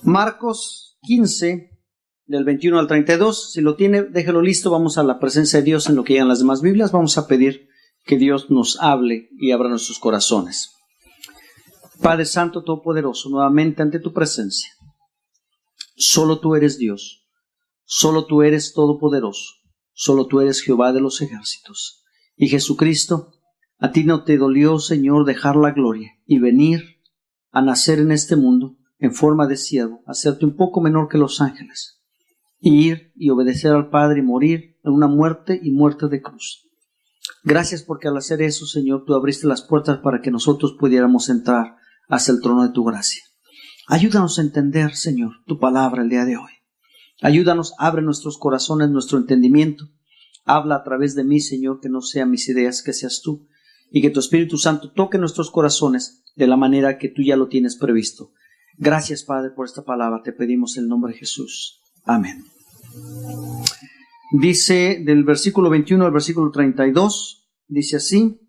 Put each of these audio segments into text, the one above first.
Marcos 15, del 21 al 32. Si lo tiene, déjelo listo. Vamos a la presencia de Dios en lo que llegan las demás Biblias. Vamos a pedir que Dios nos hable y abra nuestros corazones. Padre Santo Todopoderoso, nuevamente ante tu presencia. Solo tú eres Dios. Solo tú eres Todopoderoso. Solo tú eres Jehová de los ejércitos. Y Jesucristo, a ti no te dolió, Señor, dejar la gloria y venir a nacer en este mundo en forma de siervo, hacerte un poco menor que los ángeles, y ir y obedecer al Padre y morir en una muerte y muerte de cruz. Gracias porque al hacer eso, Señor, tú abriste las puertas para que nosotros pudiéramos entrar hacia el trono de tu gracia. Ayúdanos a entender, Señor, tu palabra el día de hoy. Ayúdanos, abre nuestros corazones, nuestro entendimiento. Habla a través de mí, Señor, que no sean mis ideas, que seas tú, y que tu Espíritu Santo toque nuestros corazones de la manera que tú ya lo tienes previsto. Gracias, Padre, por esta palabra. Te pedimos en el nombre de Jesús. Amén. Dice del versículo 21 al versículo 32, dice así: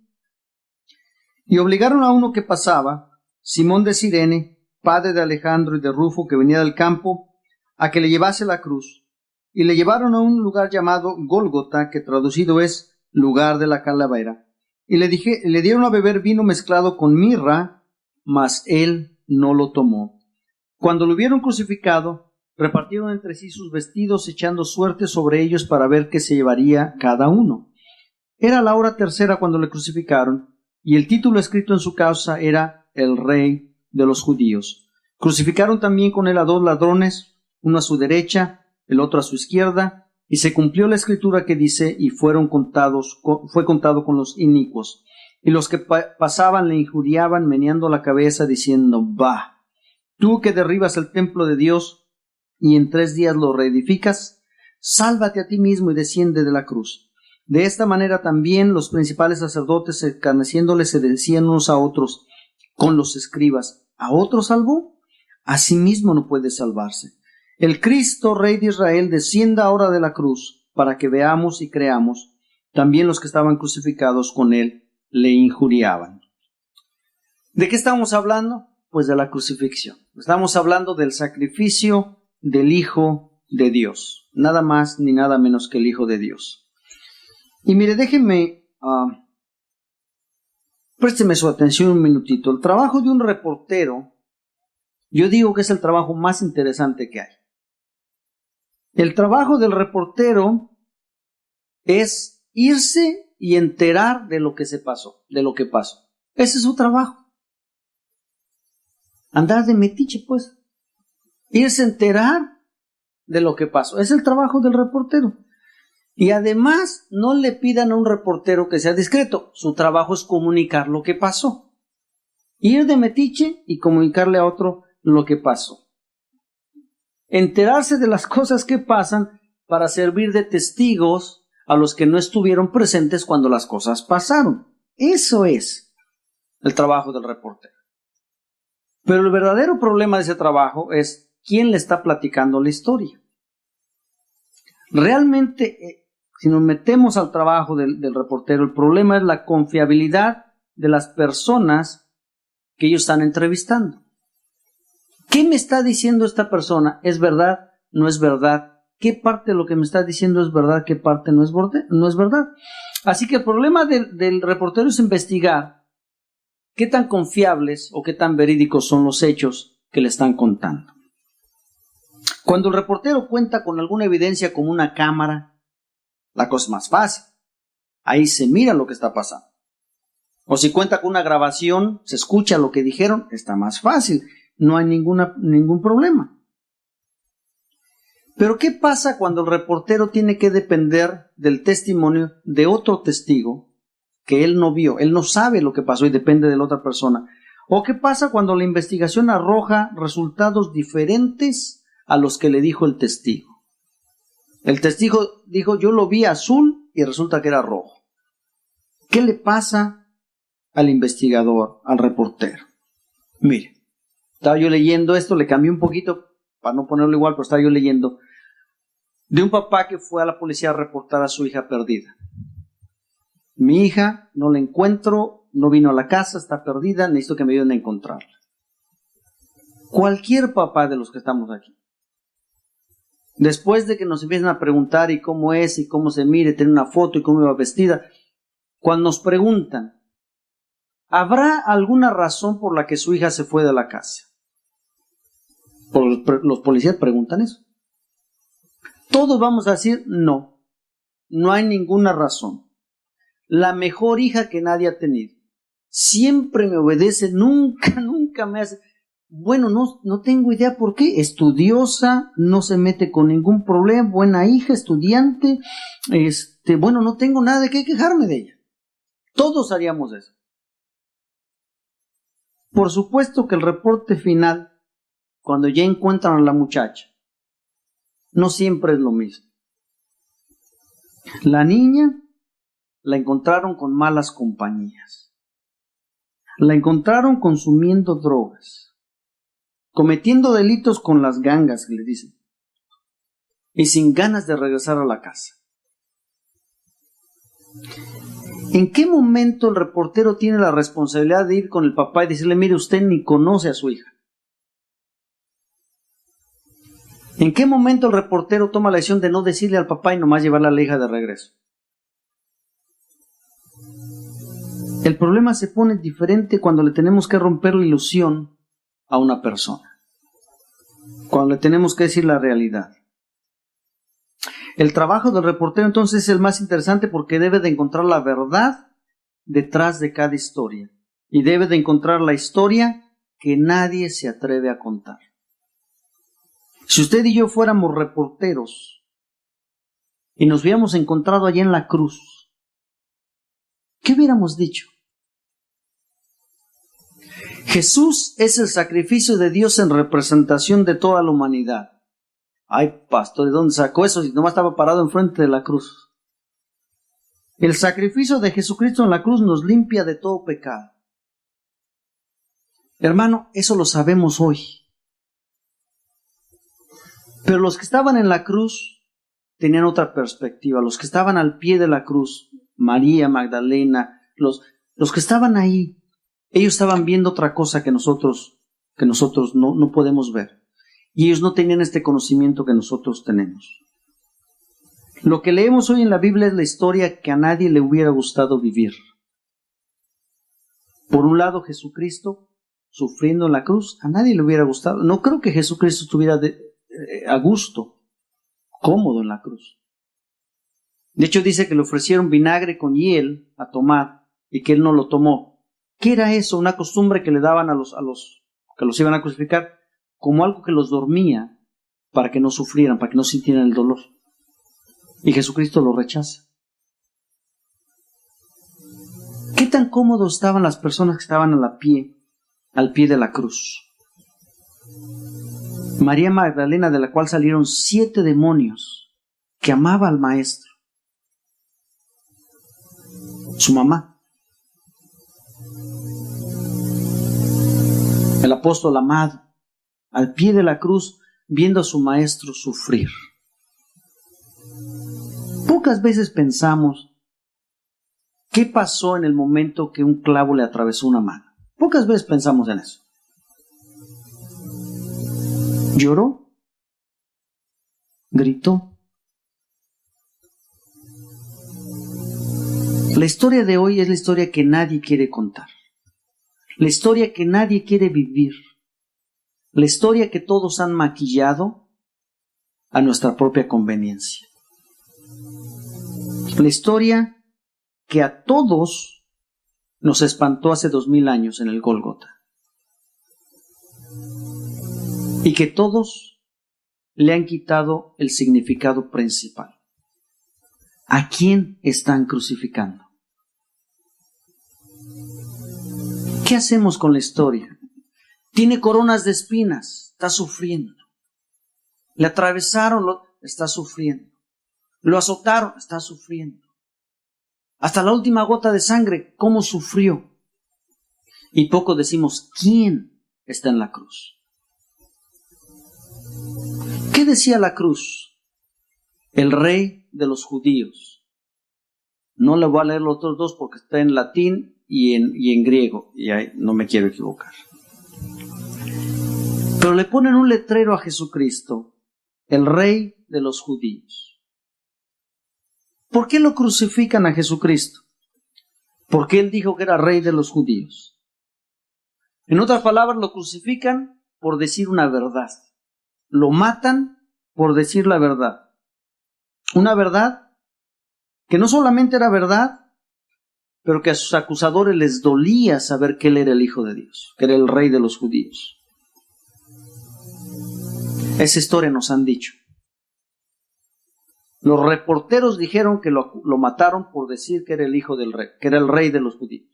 Y obligaron a uno que pasaba, Simón de Cirene, padre de Alejandro y de Rufo, que venía del campo, a que le llevase la cruz. Y le llevaron a un lugar llamado Gólgota, que traducido es lugar de la calavera. Y le dieron a beber vino mezclado con mirra, mas él no lo tomó. Cuando lo hubieron crucificado, repartieron entre sí sus vestidos, echando suerte sobre ellos para ver qué se llevaría cada uno. Era la hora tercera cuando le crucificaron, y el título escrito en su causa era El Rey de los Judíos. Crucificaron también con él a 2 ladrones, uno a su derecha, el otro a su izquierda, y se cumplió la escritura que dice: y fue contado con los inicuos. Y los que pasaban le injuriaban, meneando la cabeza, diciendo: Bah, tú que derribas el templo de Dios y en 3 días lo reedificas, sálvate a ti mismo y desciende de la cruz. De esta manera también los principales sacerdotes, escarneciéndoles, se decían unos a otros con los escribas: ¿a otro salvó? A sí mismo no puede salvarse. El Cristo, Rey de Israel, descienda ahora de la cruz, para que veamos y creamos. También los que estaban crucificados con él le injuriaban. ¿De qué estamos hablando? Pues de la crucifixión. Estamos hablando del sacrificio del Hijo de Dios. Nada más ni nada menos que el Hijo de Dios. Y mire, déjenme, présteme su atención un minutito. El trabajo de un reportero, yo digo que es el trabajo más interesante que hay. El trabajo del reportero es irse y enterar de lo que se pasó, de lo que pasó. Ese es su trabajo. Andar de metiche, pues. Irse a enterar de lo que pasó. Es el trabajo del reportero. Y además, no le pidan a un reportero que sea discreto. Su trabajo es comunicar lo que pasó. Ir de metiche y comunicarle a otro lo que pasó. Enterarse de las cosas que pasan para servir de testigos a los que no estuvieron presentes cuando las cosas pasaron. Eso es el trabajo del reportero. Pero el verdadero problema de ese trabajo es quién le está platicando la historia. Realmente, si nos metemos al trabajo del reportero, el problema es la confiabilidad de las personas que ellos están entrevistando. ¿Qué me está diciendo esta persona? ¿Es verdad? ¿No es verdad? ¿Qué parte de lo que me está diciendo es verdad? ¿Qué parte no es verdad? Así que el problema del reportero es investigar qué tan confiables o qué tan verídicos son los hechos que le están contando. Cuando el reportero cuenta con alguna evidencia como una cámara, la cosa es más fácil. Ahí se mira lo que está pasando. O si cuenta con una grabación, se escucha lo que dijeron, está más fácil. No hay ningún problema. Pero ¿qué pasa cuando el reportero tiene que depender del testimonio de otro testigo que él no vio? Él no sabe lo que pasó y depende de la otra persona. ¿O qué pasa cuando la investigación arroja resultados diferentes a los que le dijo el testigo? El testigo dijo: yo lo vi azul y resulta que era rojo. ¿Qué le pasa al investigador, al reportero? Mire, estaba yo leyendo esto, le cambié un poquito para no ponerlo igual, pero estaba yo leyendo de un papá que fue a la policía a reportar a su hija perdida. Mi hija, no la encuentro, no vino a la casa, está perdida, necesito que me ayuden a encontrarla. Cualquier papá de los que estamos aquí. Después de que nos empiezan a preguntar y cómo es, y cómo se mire, tener una foto y cómo va vestida, cuando nos preguntan, ¿habrá alguna razón por la que su hija se fue de la casa? Los policías preguntan eso. Todos vamos a decir, no hay ninguna razón. La mejor hija que nadie ha tenido. Siempre me obedece, nunca me hace... Bueno, no tengo idea por qué. Estudiosa, no se mete con ningún problema, buena hija, estudiante. Bueno, no tengo nada de qué quejarme de ella. Todos haríamos eso. Por supuesto que el reporte final, cuando ya encuentran a la muchacha, no siempre es lo mismo. La niña la encontraron con malas compañías. La encontraron consumiendo drogas, cometiendo delitos con las gangas, que le dicen, y sin ganas de regresar a la casa. ¿En qué momento el reportero tiene la responsabilidad de ir con el papá y decirle, mire, usted ni conoce a su hija? ¿En qué momento el reportero toma la decisión de no decirle al papá y nomás llevarla a la hija de regreso? El problema se pone diferente cuando le tenemos que romper la ilusión a una persona, cuando le tenemos que decir la realidad. El trabajo del reportero entonces es el más interesante porque debe de encontrar la verdad detrás de cada historia y debe de encontrar la historia que nadie se atreve a contar. Si usted y yo fuéramos reporteros y nos hubiéramos encontrado allá en la cruz, ¿qué hubiéramos dicho? Jesús es el sacrificio de Dios en representación de toda la humanidad. Ay, pastor, ¿de dónde sacó eso si nomás estaba parado enfrente de la cruz? El sacrificio de Jesucristo en la cruz nos limpia de todo pecado. Hermano, eso lo sabemos hoy. Pero los que estaban en la cruz tenían otra perspectiva. Los que estaban al pie de la cruz, María Magdalena, los que estaban ahí, ellos estaban viendo otra cosa que nosotros no podemos ver. Y ellos no tenían este conocimiento que nosotros tenemos. Lo que leemos hoy en la Biblia es la historia que a nadie le hubiera gustado vivir. Por un lado, Jesucristo sufriendo en la cruz, a nadie le hubiera gustado. No creo que Jesucristo estuviera a gusto, cómodo en la cruz. De hecho, dice que le ofrecieron vinagre con hiel a tomar y que él no lo tomó. ¿Qué era eso? Una costumbre que le daban a los que los iban a crucificar, como algo que los dormía para que no sufrieran, para que no sintieran el dolor. Y Jesucristo lo rechaza. ¿Qué tan cómodos estaban las personas que estaban al pie de la cruz? María Magdalena, de la cual salieron 7 demonios, que amaba al maestro. Su mamá. El apóstol amado, al pie de la cruz, viendo a su maestro sufrir. Pocas veces pensamos qué pasó en el momento que un clavo le atravesó una mano. Pocas veces pensamos en eso. ¿Lloró? ¿Gritó? La historia de hoy es la historia que nadie quiere contar. La historia que nadie quiere vivir. La historia que todos han maquillado a nuestra propia conveniencia. La historia que a todos nos espantó hace 2000 años en el Gólgota. Y que todos le han quitado el significado principal. ¿A quién están crucificando? ¿Qué hacemos con la historia? Tiene coronas de espinas, está sufriendo. Le atravesaron, está sufriendo. Lo azotaron, está sufriendo. Hasta la última gota de sangre, ¿cómo sufrió? Y poco decimos, ¿quién está en la cruz? ¿Qué decía la cruz? El rey de los judíos. No le voy a leer los otros dos porque está en latín y en griego, y ahí no me quiero equivocar. Pero le ponen un letrero a Jesucristo, el Rey de los judíos. ¿Por qué lo crucifican a Jesucristo? Porque Él dijo que era Rey de los judíos. En otras palabras, lo crucifican por decir una verdad. Lo matan por decir la verdad. Una verdad que no solamente era verdad, pero que a sus acusadores les dolía saber que Él era el Hijo de Dios, que era el Rey de los judíos. Esa historia nos han dicho. Los reporteros dijeron que lo mataron por decir que era el hijo del rey, que era el rey de los judíos.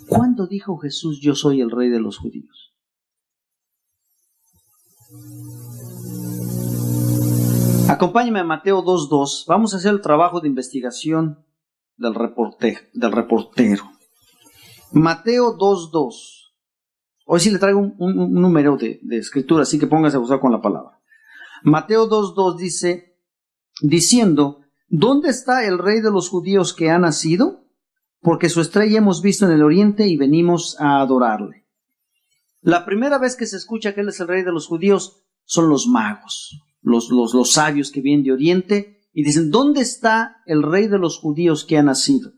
¿Cuándo dijo Jesús, yo soy el rey de los judíos? Acompáñame a Mateo 2:2. Vamos a hacer el trabajo de investigación del reportero. Mateo 2:2. Hoy sí le traigo un número de escritura, así que póngase a usar con la palabra. Mateo 2:2 dice, diciendo, ¿dónde está el rey de los judíos que ha nacido? Porque su estrella hemos visto en el oriente y venimos a adorarle. La primera vez que se escucha que Él es el rey de los judíos son los magos, los sabios que vienen de oriente y dicen, ¿dónde está el rey de los judíos que ha nacido?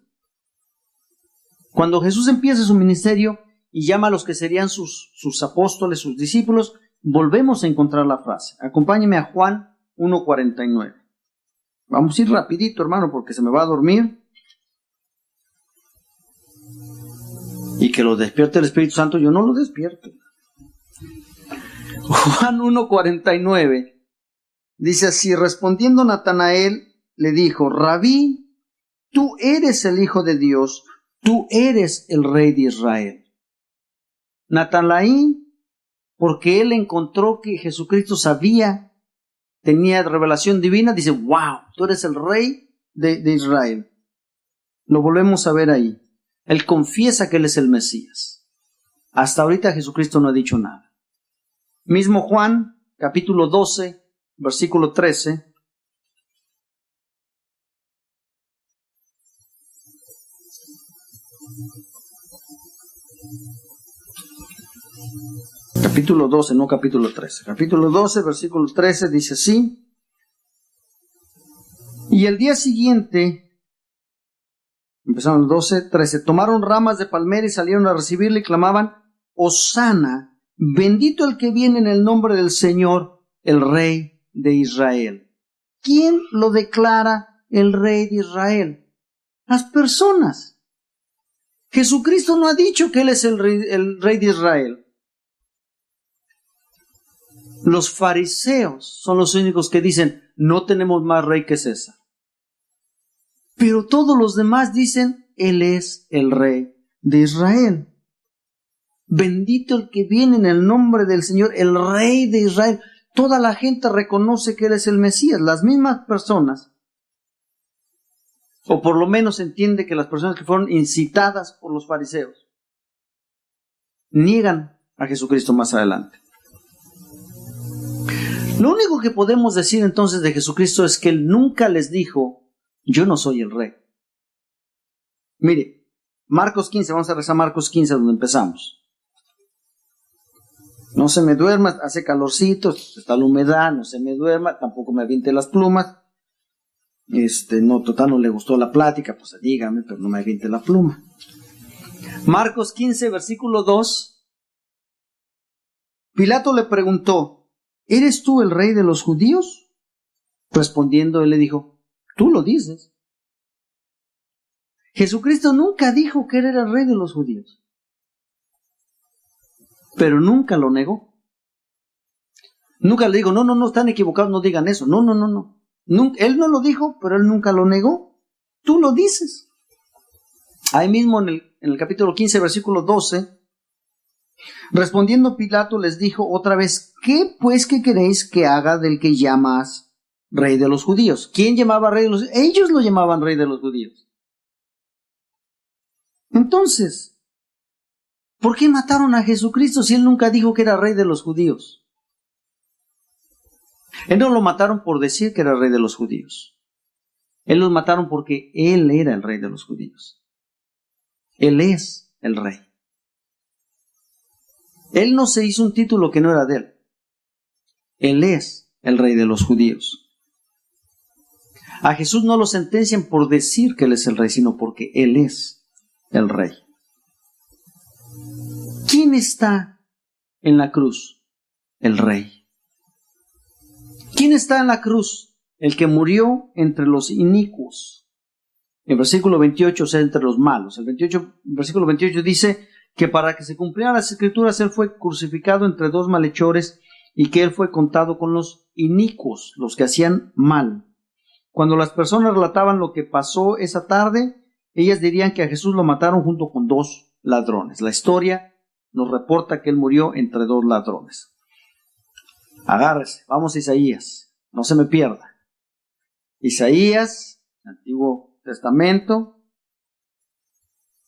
Cuando Jesús empieza su ministerio y llama a los que serían sus apóstoles, sus discípulos, volvemos a encontrar la frase. Acompáñeme a Juan 1:49. Vamos a ir rapidito, hermano, porque se me va a dormir. Y que lo despierte el Espíritu Santo, yo no lo despierto. Juan 1:49 dice así, respondiendo Natanael, le dijo, Rabí, tú eres el Hijo de Dios, tú eres el Rey de Israel. Natanael, porque él encontró que Jesucristo tenía revelación divina, dice, wow, tú eres el Rey de Israel. Lo volvemos a ver ahí. Él confiesa que Él es el Mesías. Hasta ahorita Jesucristo no ha dicho nada. Mismo Juan, capítulo 12, versículo 13. Capítulo 12, no capítulo 13. Capítulo 12, versículo 13 dice así. Y el día siguiente, empezaron los 12, 13, tomaron ramas de palmera y salieron a recibirle y clamaban, Hosana, bendito el que viene en el nombre del Señor, el Rey de Israel. ¿Quién lo declara el Rey de Israel? Las personas. Jesucristo no ha dicho que Él es el Rey de Israel. Los fariseos son los únicos que dicen, no tenemos más rey que César. Pero todos los demás dicen, Él es el Rey de Israel. Bendito el que viene en el nombre del Señor, el Rey de Israel. Toda la gente reconoce que Él es el Mesías. Las mismas personas, o por lo menos entiende que las personas que fueron incitadas por los fariseos, niegan a Jesucristo más adelante. Lo único que podemos decir entonces de Jesucristo es que Él nunca les dijo, yo no soy el Rey. Mire, Marcos 15, vamos a rezar Marcos 15 donde empezamos. No se me duerma, hace calorcito, está la humedad, no se me duerma, tampoco me aviente las plumas. No, total, no le gustó la plática, pues dígame, pero no me aviente la pluma. Marcos 15, versículo 2. Pilato le preguntó, ¿eres tú el rey de los judíos? Respondiendo, él le dijo, tú lo dices. Jesucristo nunca dijo que él era el rey de los judíos, pero nunca lo negó. Nunca le digo, no, están equivocados, no digan eso. No. Él no lo dijo, pero él nunca lo negó. Tú lo dices. Ahí mismo en el capítulo 15, versículo 12, respondiendo Pilato les dijo otra vez, ¿qué pues que queréis que haga del que llamas rey de los judíos? ¿Quién llamaba rey de los judíos? Ellos lo llamaban rey de los judíos. Entonces, ¿por qué mataron a Jesucristo si Él nunca dijo que era rey de los judíos? Él no lo mataron por decir que era rey de los judíos. Él lo mataron porque Él era el rey de los judíos. Él es el rey. Él no se hizo un título que no era de él. Él es el rey de los judíos. A Jesús no lo sentencian por decir que Él es el rey, sino porque Él es el rey. ¿Quién está en la cruz? El rey. ¿Quién está en la cruz? El que murió entre los inicuos. En versículo 28, o sea, entre los malos. El versículo 28 dice que para que se cumplieran las escrituras, Él fue crucificado entre dos malhechores y que Él fue contado con los inicuos, los que hacían mal. Cuando las personas relataban lo que pasó esa tarde, ellas dirían que a Jesús lo mataron junto con dos ladrones. La historia nos reporta que Él murió entre dos ladrones. Agárrese, vamos a Isaías, no se me pierda. Isaías, Antiguo Testamento.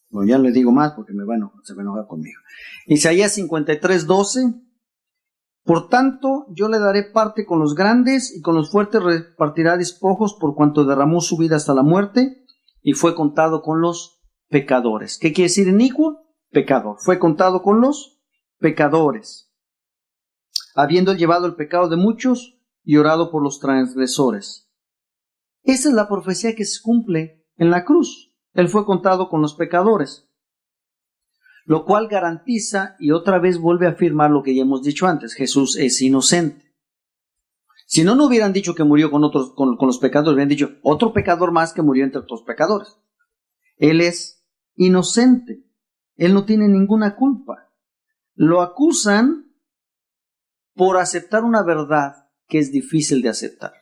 Bueno, ya no le digo más porque se me enoja conmigo. Isaías 53:12. Por tanto, yo le daré parte con los grandes y con los fuertes repartirá despojos por cuanto derramó su vida hasta la muerte y fue contado con los pecadores. ¿Qué quiere decir inicuo? Pecador. Fue contado con los pecadores, habiendo llevado el pecado de muchos y orado por los transgresores. Esa es la profecía que se cumple en la cruz. Él fue contado con los pecadores, lo cual garantiza y otra vez vuelve a afirmar lo que ya hemos dicho antes: Jesús es inocente. Si no, no hubieran dicho que murió con los pecadores, hubieran dicho otro pecador más que murió entre otros pecadores. Él es inocente. Él no tiene ninguna culpa. Lo acusan por aceptar una verdad que es difícil de aceptar.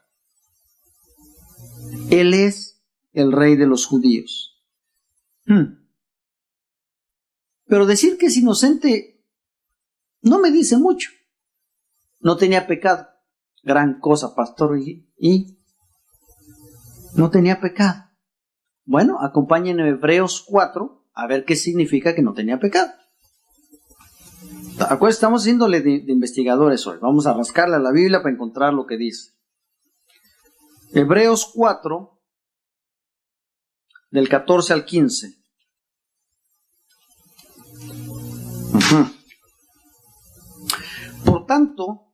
Él es el rey de los judíos. Pero decir que es inocente no me dice mucho. No tenía pecado. Gran cosa, pastor. Y no tenía pecado. Bueno, acompáñenme a Hebreos 4 a ver qué significa que no tenía pecado. Estamos haciéndole de investigadores hoy. Vamos a rascarle a la Biblia para encontrar lo que dice. Hebreos 4, del 14 al 15. Por tanto,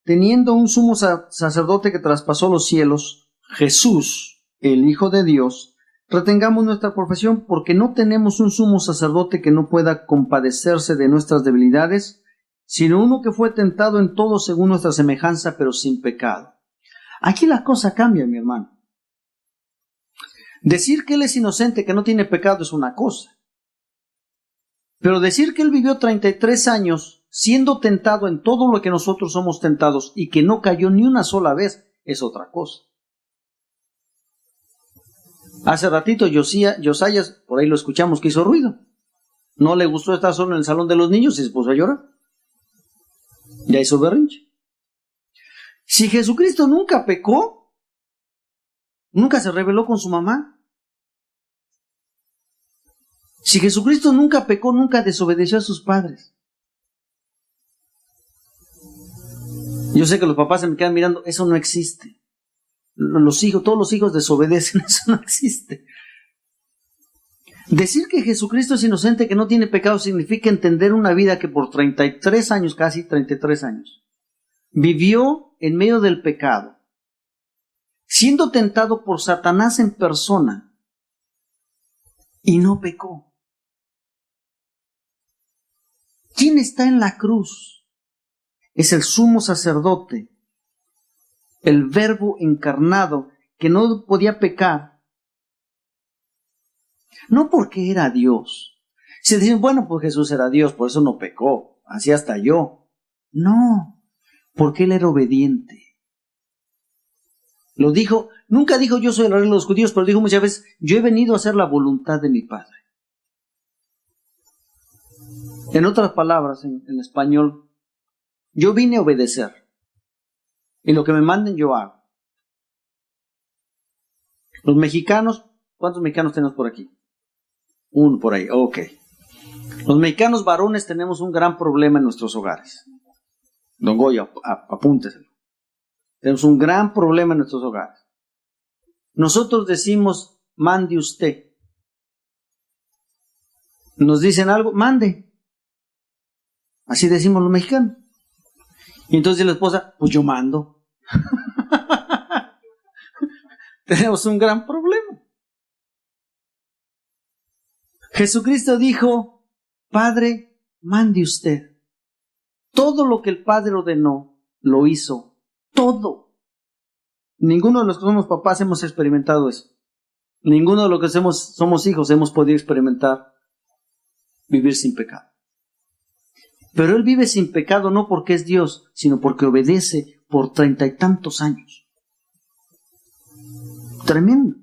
teniendo un sumo sacerdote que traspasó los cielos, Jesús, el Hijo de Dios, retengamos nuestra profesión, porque no tenemos un sumo sacerdote que no pueda compadecerse de nuestras debilidades, sino uno que fue tentado en todo según nuestra semejanza, pero sin pecado. Aquí la cosa cambia, mi hermano. Decir que Él es inocente, que no tiene pecado, es una cosa. Pero decir que Él vivió 33 años siendo tentado en todo lo que nosotros somos tentados y que no cayó ni una sola vez, es otra cosa. Hace ratito Josías, por ahí lo escuchamos, que hizo ruido. No le gustó estar solo en el salón de los niños y se puso a llorar. Ya hizo berrinche. Si Jesucristo nunca pecó, nunca se rebeló con su mamá. Si Jesucristo nunca pecó, nunca desobedeció a sus padres. Yo sé que los papás se me quedan mirando, eso no existe. Todos los hijos desobedecen, eso no existe. Decir que Jesucristo es inocente, que no tiene pecado, significa entender una vida que por 33 años, casi 33 años, vivió en medio del pecado, siendo tentado por Satanás en persona, y no pecó. ¿Quién está en la cruz? Es el sumo sacerdote, el Verbo encarnado, que no podía pecar. No porque era Dios. Se dicen, bueno, pues Jesús era Dios, por eso no pecó, así hasta yo. No, porque Él era obediente. Lo dijo, nunca dijo yo soy el rey de los judíos, pero dijo muchas veces, yo he venido a hacer la voluntad de mi Padre. En otras palabras, en español, yo vine a obedecer. Y lo que me manden yo hago. Los mexicanos, ¿cuántos mexicanos tenemos por aquí? Uno por ahí, ok. Los mexicanos varones tenemos un gran problema en nuestros hogares. Don Goyo, apúnteselo. Tenemos un gran problema en nuestros hogares. Nosotros decimos, mande usted. Nos dicen algo, mande. Así decimos los mexicanos. Y entonces la esposa, pues yo mando. Tenemos un gran problema. Jesucristo dijo, Padre, mande usted. Todo lo que el Padre ordenó, lo hizo. Todo. Ninguno de los que somos papás hemos experimentado eso. Ninguno de los que somos hijos hemos podido experimentar vivir sin pecado. Pero Él vive sin pecado no porque es Dios, sino porque obedece por 30 y tantos años. Tremendo.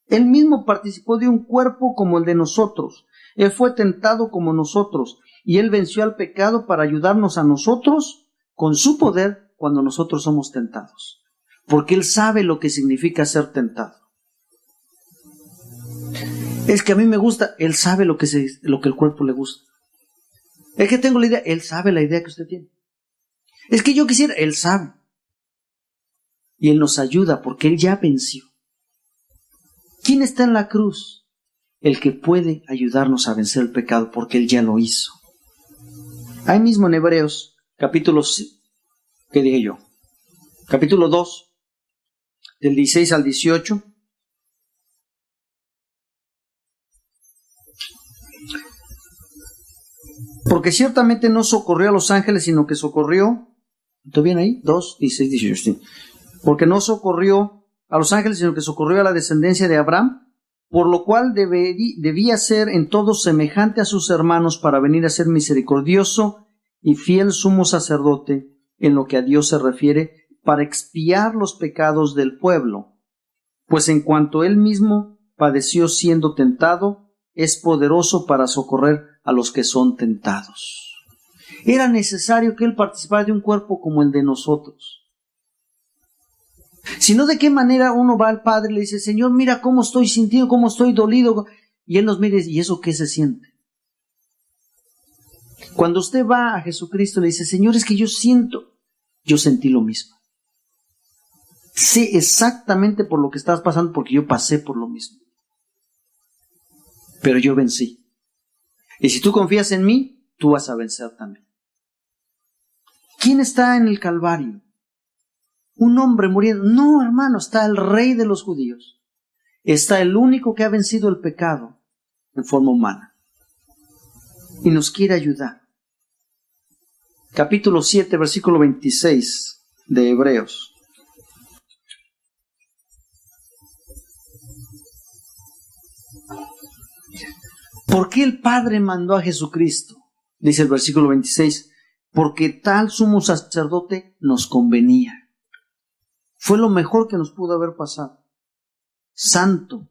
Él mismo participó de un cuerpo como el de nosotros. Él fue tentado como nosotros. Y Él venció al pecado para ayudarnos a nosotros con su poder cuando nosotros somos tentados. Porque Él sabe lo que significa ser tentado. Es que a mí me gusta, Él sabe lo que el cuerpo le gusta. Es que tengo la idea, Él sabe la idea que usted tiene. Es que yo quisiera, Él sabe. Y Él nos ayuda porque Él ya venció. ¿Quién está en la cruz? El que puede ayudarnos a vencer el pecado porque Él ya lo hizo. Ahí mismo en Hebreos, capítulo 2, del 16 al 18. Porque ciertamente no socorrió a los ángeles, sino que socorrió, ¿está bien ahí? 2, 16, 18, sí. Porque no socorrió a los ángeles, sino que socorrió a la descendencia de Abraham, por lo cual debía ser en todo semejante a sus hermanos para venir a ser misericordioso y fiel sumo sacerdote en lo que a Dios se refiere, para expiar los pecados del pueblo. Pues en cuanto él mismo padeció siendo tentado, es poderoso para socorrer a los que son tentados. Era necesario que él participara de un cuerpo como el de nosotros. Si no, ¿de qué manera uno va al Padre y le dice, Señor, mira cómo estoy sintiendo, cómo estoy dolido? Y Él nos mira y dice, ¿y eso qué se siente? Cuando usted va a Jesucristo y le dice, Señor, es que yo sentí lo mismo. Sé exactamente por lo que estás pasando porque yo pasé por lo mismo. Pero yo vencí. Y si tú confías en mí, tú vas a vencer también. ¿Quién está en el Calvario? Un hombre muriendo. No, hermano, está el Rey de los judíos. Está el único que ha vencido el pecado en forma humana. Y nos quiere ayudar. Capítulo 7, versículo 26 de Hebreos. ¿Por qué el Padre mandó a Jesucristo? Dice el versículo 26. Porque tal sumo sacerdote nos convenía. Fue lo mejor que nos pudo haber pasado. Santo,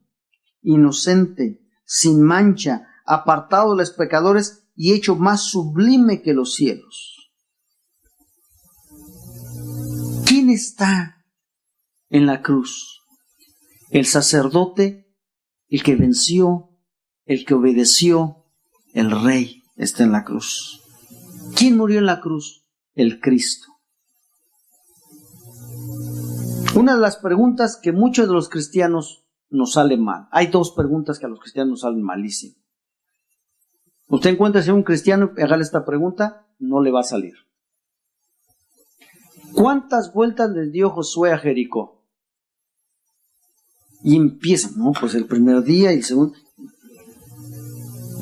inocente, sin mancha, apartado de los pecadores y hecho más sublime que los cielos. ¿Quién está en la cruz? El sacerdote, el que venció, el que obedeció, el Rey está en la cruz. ¿Quién murió en la cruz? El Cristo. Una de las preguntas que muchos de los cristianos nos salen mal. Hay dos preguntas que a los cristianos nos salen malísimo. Usted encuentra a un cristiano y hágale esta pregunta, no le va a salir. ¿Cuántas vueltas le dio Josué a Jericó? Y empieza, no, pues el primer día y el segundo.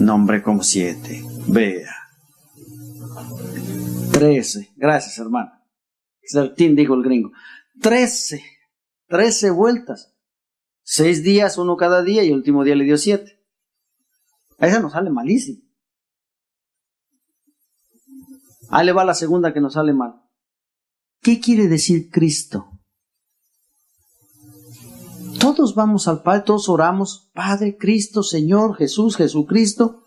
No, hombre, como 7. Vea. 13. Gracias, hermano. 13, dijo el gringo. 13 vueltas. 6 días, uno cada día, y el último día le dio 7. A esa nos sale malísimo. Ahí le va la segunda que nos sale mal. ¿Qué quiere decir Cristo? Todos vamos al Padre, todos oramos, Padre, Cristo, Señor, Jesús, Jesucristo.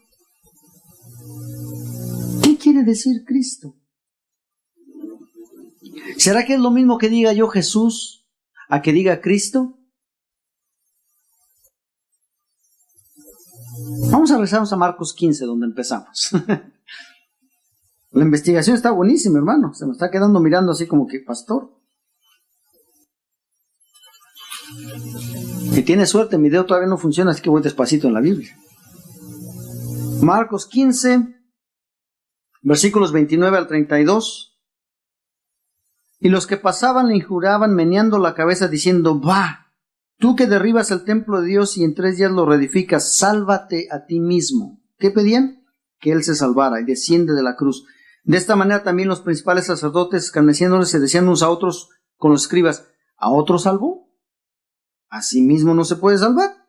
¿Qué quiere decir Cristo? ¿Será que es lo mismo que diga yo Jesús a que diga Cristo? Vamos a regresarnos a Marcos 15, donde empezamos. La investigación está buenísima, hermano. Se me está quedando mirando así como que, pastor. Si tiene suerte, mi dedo todavía no funciona, así que voy despacito en la Biblia. Marcos 15, Versículos 29 al 32. Y los que pasaban le injuraban meneando la cabeza diciendo: va, tú que derribas el templo de Dios y en 3 días lo reedificas, sálvate a ti mismo. ¿Qué pedían? Que él se salvara y desciende de la cruz. De esta manera también los principales sacerdotes, escarneciéndoles, se decían unos a otros con los escribas: ¿a otro salvó? ¿A sí mismo no se puede salvar?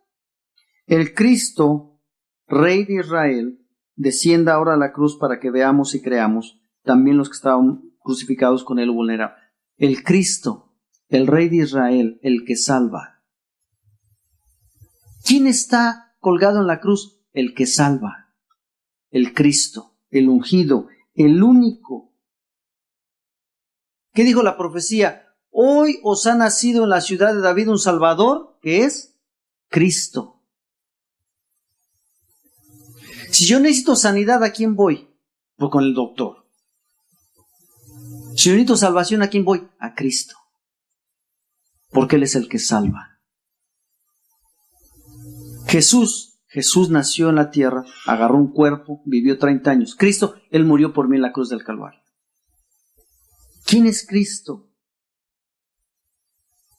El Cristo, Rey de Israel, descienda ahora a la cruz para que veamos y creamos, también los que estaban crucificados con él vulnerables. El Cristo, el Rey de Israel, el que salva. ¿Quién está colgado en la cruz? El que salva. El Cristo, el ungido, el único. ¿Qué dijo la profecía? Hoy os ha nacido en la ciudad de David un Salvador, que es Cristo. Si yo necesito sanidad, ¿a quién voy? Pues con el doctor. Si yo necesito salvación, ¿a quién voy? A Cristo. Porque Él es el que salva. Jesús nació en la tierra, agarró un cuerpo, vivió 30 años. Cristo, Él murió por mí en la cruz del Calvario. ¿Quién es Cristo?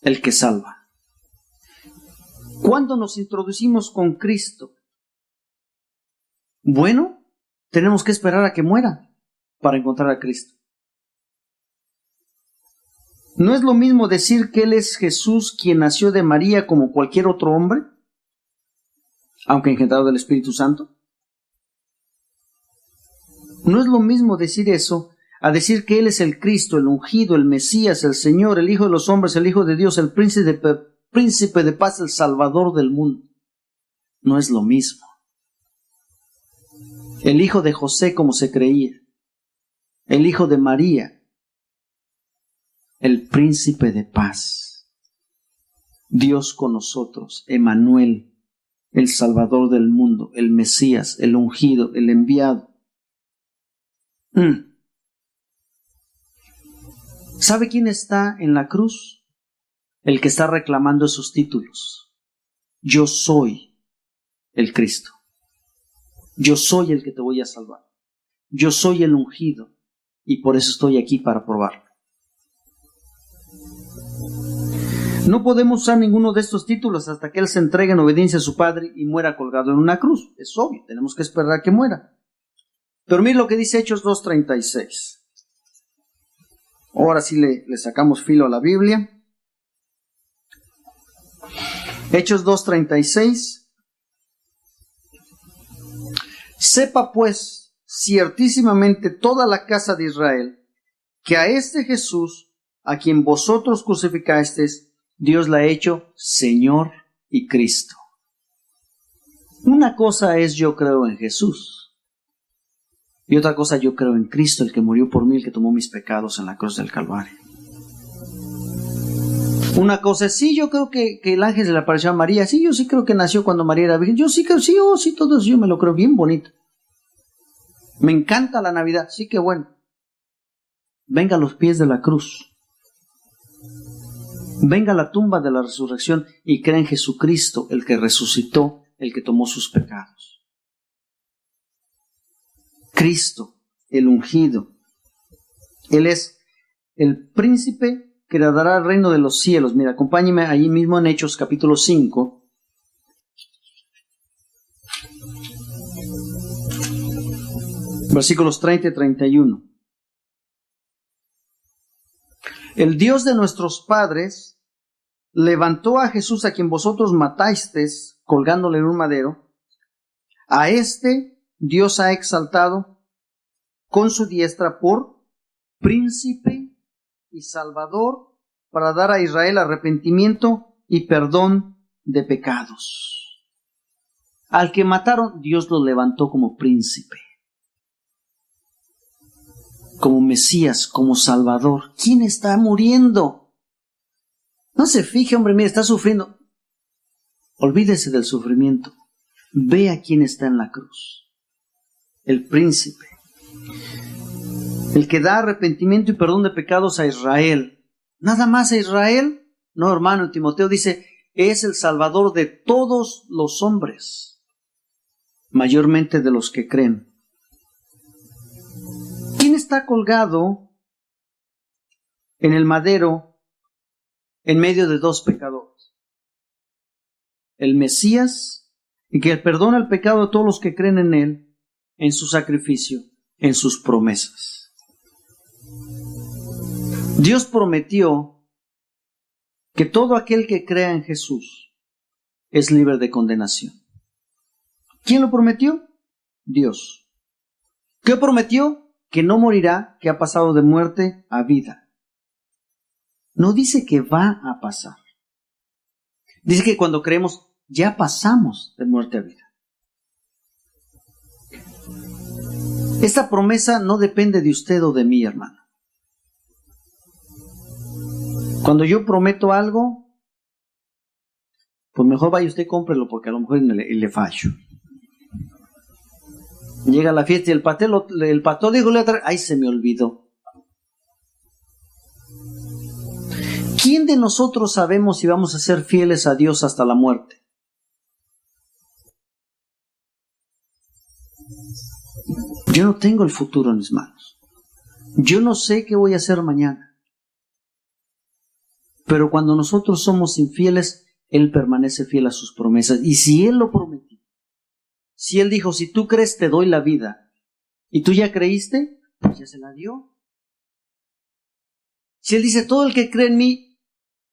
El que salva. ¿Cuándo nos introducimos con Cristo? Bueno, tenemos que esperar a que muera para encontrar a Cristo. ¿No es lo mismo decir que Él es Jesús quien nació de María como cualquier otro hombre, aunque engendrado del Espíritu Santo? ¿No es lo mismo decir eso a decir que Él es el Cristo, el ungido, el Mesías, el Señor, el Hijo de los hombres, el Hijo de Dios, el príncipe de paz, el Salvador del mundo? No es lo mismo. El hijo de José, como se creía, el hijo de María, el príncipe de paz, Dios con nosotros, Emmanuel, el Salvador del mundo, el Mesías, el ungido, el enviado. ¿Sabe quién está en la cruz? El que está reclamando esos títulos. Yo soy el Cristo. Yo soy el que te voy a salvar. Yo soy el ungido y por eso estoy aquí para probarlo. No podemos usar ninguno de estos títulos hasta que Él se entregue en obediencia a su Padre y muera colgado en una cruz. Es obvio, tenemos que esperar a que muera. Pero mire lo que dice Hechos 2:36. Ahora sí le sacamos filo a la Biblia. Hechos 2:36. Sepa pues ciertísimamente toda la casa de Israel que a este Jesús, a quien vosotros crucificasteis, Dios la ha hecho Señor y Cristo. Una cosa es yo creo en Jesús y otra cosa yo creo en Cristo, el que murió por mí, el que tomó mis pecados en la cruz del Calvario. Una cosa es, sí, yo creo que el ángel se le apareció a María. Sí, yo sí creo que nació cuando María era virgen. Yo sí creo, sí, sí, todo eso yo me lo creo bien bonito. Me encanta la Navidad. Sí, que bueno. Venga a los pies de la cruz. Venga a la tumba de la resurrección y crea en Jesucristo, el que resucitó, el que tomó sus pecados. Cristo, el ungido. Él es el príncipe que le dará el reino de los cielos. Mira, acompáñeme ahí mismo en Hechos capítulo 5. Versículos 30 y 31. El Dios de nuestros padres levantó a Jesús, a quien vosotros matasteis colgándole en un madero. A este Dios ha exaltado con su diestra por príncipe y Salvador, para dar a Israel arrepentimiento y perdón de pecados. Al que mataron, Dios lo levantó como príncipe, como Mesías, como Salvador. ¿Quién está muriendo? No se fije, hombre, mire, está sufriendo. Olvídese del sufrimiento. Ve a quién está en la cruz. El príncipe. El que da arrepentimiento y perdón de pecados a Israel. ¿Nada más a Israel? No, hermano, Timoteo dice, es el Salvador de todos los hombres, mayormente de los que creen. está colgado en el madero en medio de dos pecadores. El Mesías, y que perdona el pecado de todos los que creen en Él, en su sacrificio, en sus promesas. Dios prometió que todo aquel que crea en Jesús es libre de condenación. ¿Quién lo prometió? Dios. ¿Qué prometió? Que no morirá, que ha pasado de muerte a vida. No dice que va a pasar. Dice que cuando creemos, ya pasamos de muerte a vida. Esta promesa no depende de usted o de mí, hermano. Cuando yo prometo algo, pues mejor vaya usted y cómprelo, porque a lo mejor le fallo. Llega la fiesta y el pastor dijo, ay, se me olvidó. ¿Quién de nosotros sabemos si vamos a ser fieles a Dios hasta la muerte? Yo no tengo el futuro en mis manos. Yo no sé qué voy a hacer mañana. Pero cuando nosotros somos infieles, Él permanece fiel a sus promesas. Y si Él lo prometió, si Él dijo, si tú crees te doy la vida, y tú ya creíste, pues ya se la dio. Si Él dice, todo el que cree en mí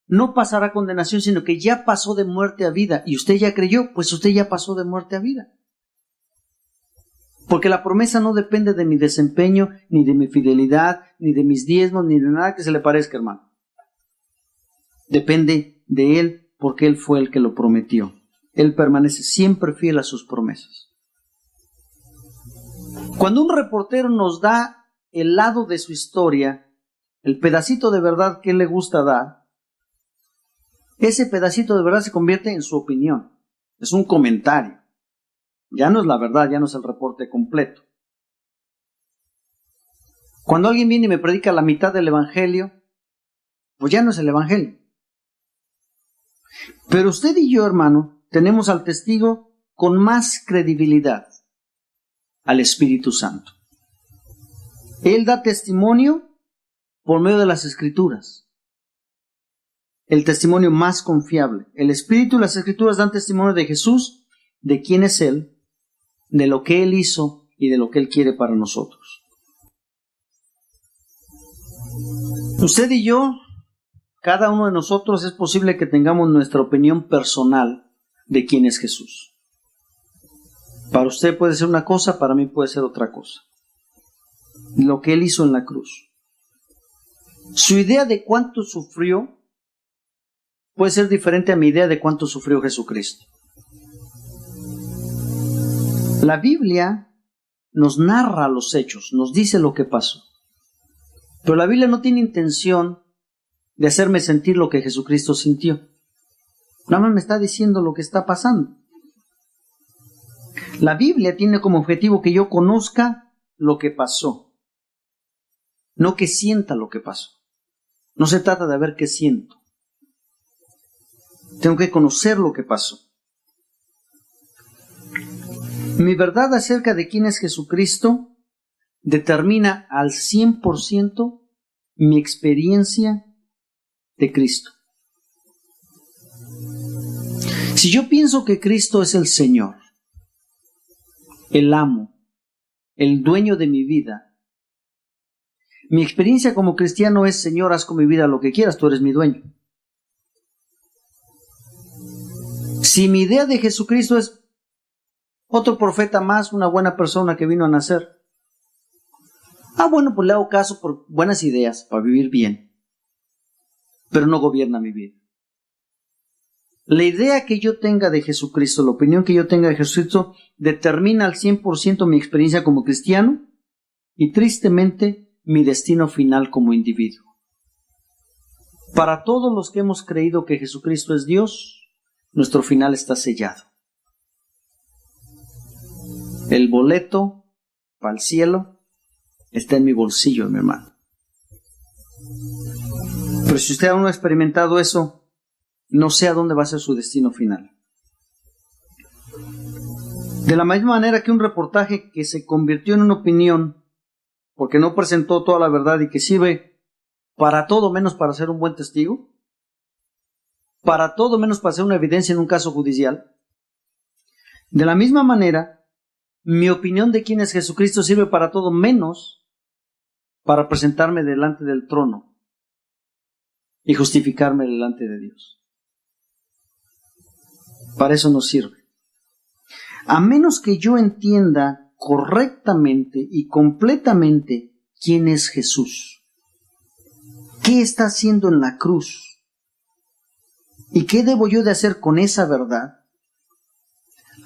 no pasará a condenación, sino que ya pasó de muerte a vida, y usted ya creyó, pues usted ya pasó de muerte a vida. Porque la promesa no depende de mi desempeño, ni de mi fidelidad, ni de mis diezmos, ni de nada que se le parezca, hermano. Depende de Él, porque Él fue el que lo prometió. Él permanece siempre fiel a sus promesas. Cuando un reportero nos da el lado de su historia, el pedacito de verdad que Él le gusta dar, ese pedacito de verdad se convierte en su opinión. Es un comentario. Ya no es la verdad, ya no es el reporte completo. Cuando alguien viene y me predica la mitad del evangelio, pues ya no es el evangelio. Pero usted y yo, hermano, tenemos al testigo con más credibilidad, al Espíritu Santo. Él da testimonio por medio de las Escrituras. El testimonio más confiable. El Espíritu y las Escrituras dan testimonio de Jesús, de quién es Él, de lo que Él hizo y de lo que Él quiere para nosotros. Usted y yo, cada uno de nosotros, es posible que tengamos nuestra opinión personal de quién es Jesús. Para usted puede ser una cosa, para mí puede ser otra cosa. Lo que Él hizo en la cruz. Su idea de cuánto sufrió puede ser diferente a mi idea de cuánto sufrió Jesucristo. La Biblia nos narra los hechos, nos dice lo que pasó. Pero la Biblia no tiene intención de hacerme sentir lo que Jesucristo sintió. Nada más me está diciendo lo que está pasando. La Biblia tiene como objetivo que yo conozca lo que pasó, no que sienta lo que pasó. No se trata de ver qué siento. Tengo que conocer lo que pasó. Mi verdad acerca de quién es Jesucristo determina al 100% mi experiencia de Cristo. Si yo pienso que Cristo es el Señor, el amo, el dueño de mi vida, mi experiencia como cristiano es: Señor, haz con mi vida lo que quieras, tú eres mi dueño. Si mi idea de Jesucristo es otro profeta más, una buena persona que vino a nacer, bueno, pues le hago caso por buenas ideas, para vivir bien, pero no gobierna mi vida. La idea que yo tenga de Jesucristo, la opinión que yo tenga de Jesucristo, determina al 100% mi experiencia como cristiano y, tristemente, mi destino final como individuo. Para todos los que hemos creído que Jesucristo es Dios, nuestro final está sellado. El boleto para el cielo está en mi bolsillo, mi hermano. Pero si usted aún no ha experimentado eso, no sé a dónde va a ser su destino final. De la misma manera que un reportaje que se convirtió en una opinión porque no presentó toda la verdad y que sirve para todo menos para ser un buen testigo, para todo menos para ser una evidencia en un caso judicial. De la misma manera, mi opinión de quién es Jesucristo sirve para todo menos para presentarme delante del trono y justificarme delante de Dios. Para eso no sirve. A menos que yo entienda correctamente y completamente quién es Jesús, qué está haciendo en la cruz y qué debo yo de hacer con esa verdad,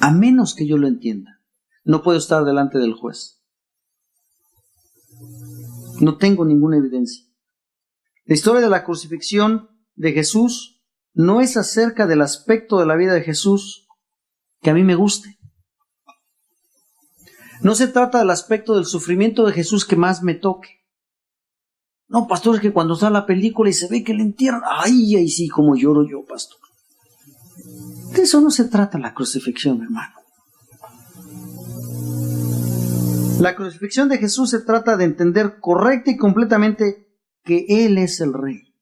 a menos que yo lo entienda, no puedo estar delante del juez. No tengo ninguna evidencia. La historia de la crucifixión de Jesús no es acerca del aspecto de la vida de Jesús que a mí me guste. No se trata del aspecto del sufrimiento de Jesús que más me toque. No, pastor, es que cuando está la película y se ve que le entierran, ay, sí, como lloro yo, pastor. De eso no se trata la crucifixión, hermano. La crucifixión de Jesús se trata de entender correcta y completamente que Él es el Rey.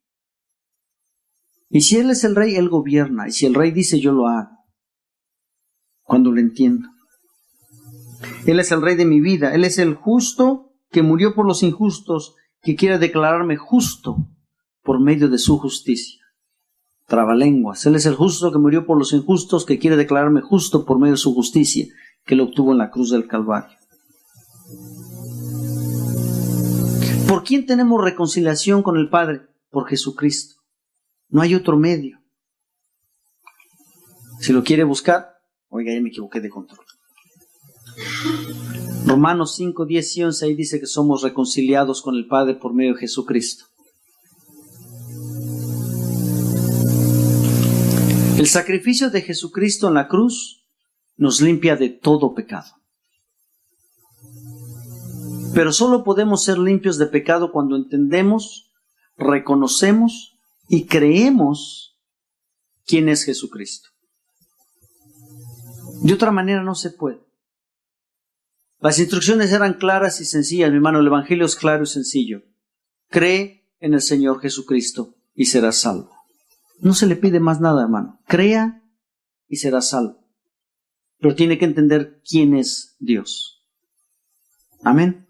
Y si Él es el Rey, Él gobierna. Y si el Rey dice, yo lo hago. Cuando lo entiendo. Él es el Rey de mi vida. Él es el justo que murió por los injustos, que quiere declararme justo por medio de su justicia. Trabalenguas. Él es el justo que murió por los injustos, que quiere declararme justo por medio de su justicia, que lo obtuvo en la cruz del Calvario. ¿Por quién tenemos reconciliación con el Padre? Por Jesucristo. No hay otro medio. Si lo quiere buscar, oiga, ya me equivoqué de control. Romanos 5, 10 y 11, ahí dice que somos reconciliados con el Padre por medio de Jesucristo. El sacrificio de Jesucristo en la cruz nos limpia de todo pecado. Pero solo podemos ser limpios de pecado cuando entendemos, reconocemos y creemos quién es Jesucristo. De otra manera no se puede. Las instrucciones eran claras y sencillas, mi hermano. El Evangelio es claro y sencillo. Cree en el Señor Jesucristo y serás salvo. No se le pide más nada, hermano. Crea y serás salvo. Pero tiene que entender quién es Dios. Amén.